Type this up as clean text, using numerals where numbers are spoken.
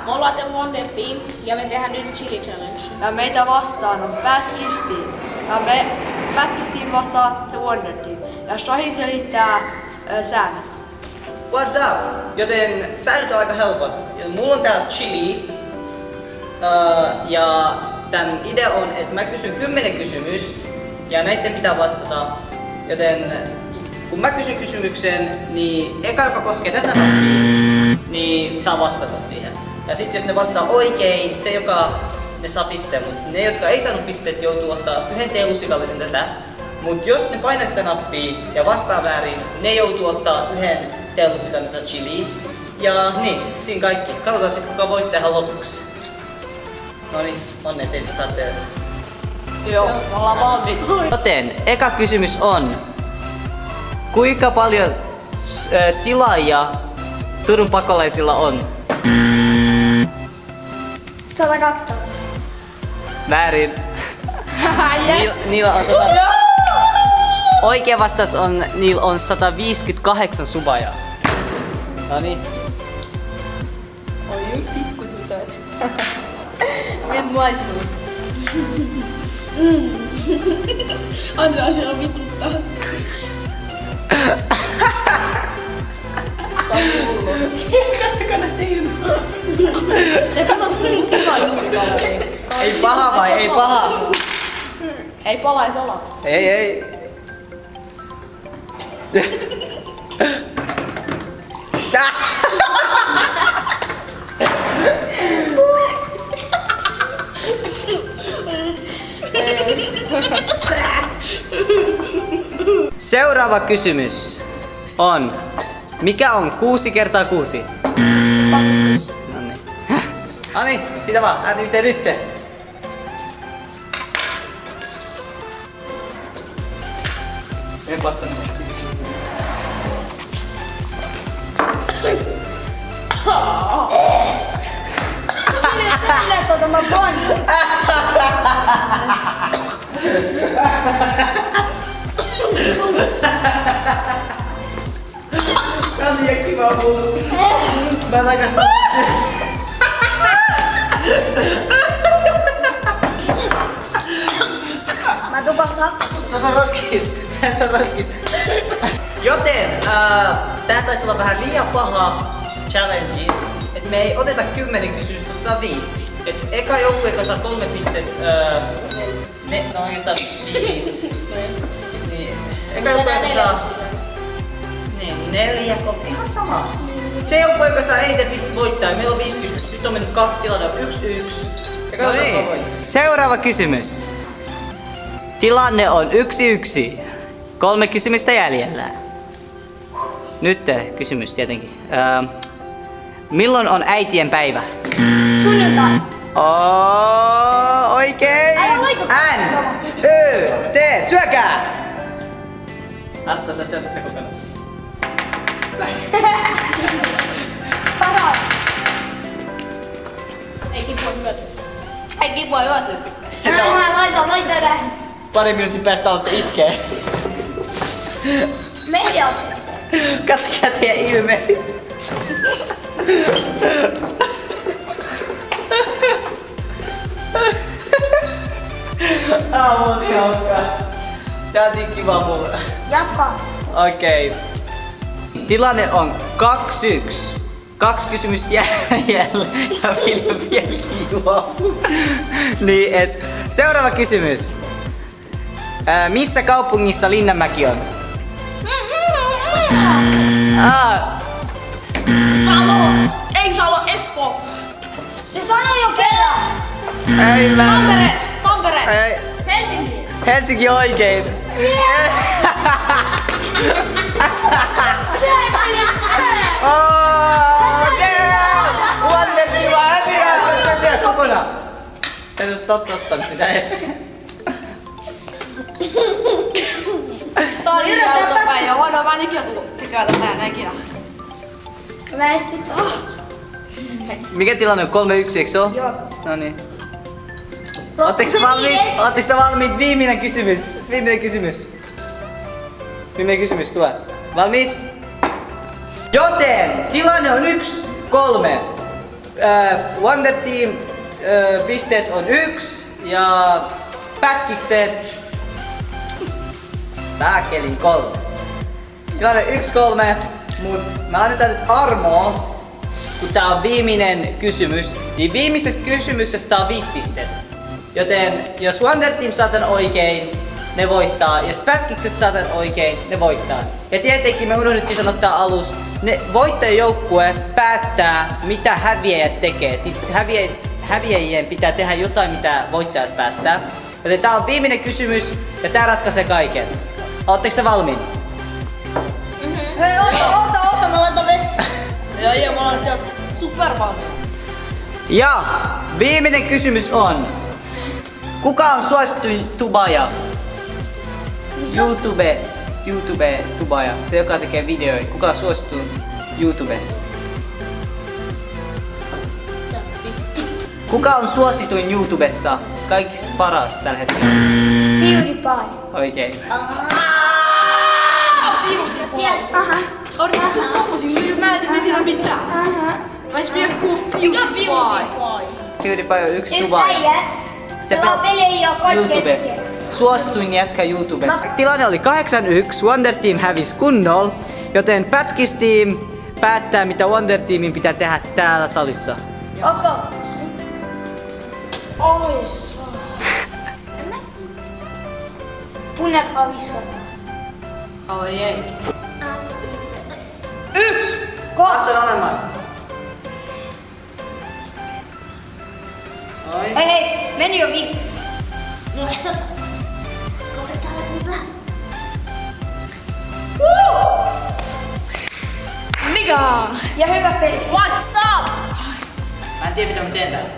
Me ollaan The Wonder Team ja me tehdään nyt Chili Challenge. Ja meitä vastaan on Pätkis Team. Ja Pätkis Team vastaa The Wonder Team. Ja Shahin selittää säännöt. What's up? Joten säännöt on aika helpot. Mulla on täällä chili. Ja tän idea on, että mä kysyn 10 kysymystä ja näiden pitää vastata. Joten kun mä kysyn kysymyksen, niin eka joka koskee tätä nappia, niin saa vastata siihen. Ja sitten jos ne vastaa oikein, se joka ne saa pisteen, mutta ne jotka ei saanut pisteet joutuu ottaa yhden teelusikallisen tätä. Mutta jos ne painaa sitä nappia ja vastaa väärin, ne joutuu ottaa yhden teelusikallisen tätä chiliä. Ja niin, siinä kaikki. Katsotaan sitten kuka voittaa ihan lopuksi. Noniin, onnea teitä saatte. Joo, me ollaan valmiita. Joten eka kysymys on, kuinka paljon tilaajia Turun pakolaisilla on? 112. Väärin. Yes! Niillä on oikea vastaus on, niillä on 158 subajaa. Noniin. Oi pikkutytöt. Miltä maistuu? Andrea siellä vituttaa. Tää on hullu. Kattokaa näitä ilmaa. Ja katos nyt hyvä juurikaveri. Ei paha vai ei paha? Ei pala, ei pala. Ei. Seuraava kysymys on, mikä on 6 kertaa 6? 26. Noniin, sitä vaan, nyt. En pattanut. Minä tuota mä voin. Tää on liian kiva mulla. Mä takaisin. Mä tukahtan. Se on roskis. Se on roskis. Joten, tää taisi olla vähän liian paha challenge. Et me ei oteta 10 kysymystä, otetaan 5. Et eka joku, joka saa 3 pistettä, no oikeastaan 5. Niin, eka joku, joka saa... Niin, 4, ihan sama. Se joku, joka saa eniten pistettä voittaa. Meillä on 5 kysymystä. Nyt on mennyt 2 tilanne, on 1-1. No niin. Seuraava kysymys. Tilanne on 1-1. 3 kysymystä jäljellä. Nyt kysymys tietenkin. Milloin on äitien päivä? Sunnuntai. Oikein! N, Ö, T, syökää! Artta, sä syöt sitä kokonaan. Paras. Ei kipua hyötyä. Ei kipua juotu. Laita näin. Pari minuutin päästä aloitte itkee. Media. Katsokaa teidän ilmeet. Mulla on niin hauskaa. Tää on niin kiva mulle. Jatka. Okei. Tilanne on 2-1. 2 kysymystä jäljellä ja Ville vielä juo. Niin et, seuraava kysymys. Missä kaupungissa Linnanmäki on? Salo! Ei Salo, Espoo! Se sanoi jo kerran. Ei mä. Tampere. Ei. Helsinki. Helsinki oikein. Kokonaan. En olisi ottanut sitä edes. Tää on niin autopäin ja huonoa, mä en ikinä tullut tekemään tätä näin ikinä. Väistyt. Mikä tilanne on? 3-1, eikö se oo? Joo. Noniin. Ootteko valmiit? Viimeinen kysymys. Viimeinen kysymys tuo. Valmis? Joten tilanne on 1-3. Wonder Team pisteet on 1 ja pätkikset sääkelin 3. Tilanne 1-3, mut me annetaan nyt armoa, kun tää on viimeinen kysymys, niin viimeisestä kysymyksestä on 5 pistettä. Joten jos Wonder Team saa tän oikein, ne voittaa. Jos pätkikset saa tän oikein, ne voittaa. Ja tietenkin me unohdettiin sanottaa alussa, ne voittajajoukkue päättää mitä häviäjät tekee. Häviäjien pitää tehdä jotain mitä voittajat päättää. Joten tää on viimeinen kysymys ja tää ratkaisee kaiken. Ootteko te valmiin? Hei, oota, mä laitan vettä. Ja mä olen täältä supervalmiin. Ja viimeinen kysymys on: kuka on suosituin tubaja? YouTube tubaja. Se joka tekee videoita. Kuka on suosituin YouTubessa? Kuka on suosituin YouTubessa? Kaikista paras tällä hetkellä. PewDiePie. Oikein. Aha. Sori, kun tommosia, mä en tiedä mitään. Mä edes vielä kuuluu PewDiePie. PewDiePie on yksi Yksi tubaaja. äijä. Se vaan pelejä ja YouTubessa. Suosituin jätkä YouTubessa. Tilanne oli 8-1, Wonder Team hävisi kunnolla, joten Pätkis Team päättää mitä Wonder Teamin pitää tehdä täällä salissa. Oko. Oi. Punerkaa viskata. Ai ei. 1! Kartta on olemassa. Oi. Hei, meni jo 5. No ei sata. Koitetaan lopulta. Mikä? Ja hyvä peli. What's up? Mä en tiedä mitä mä teen täällä.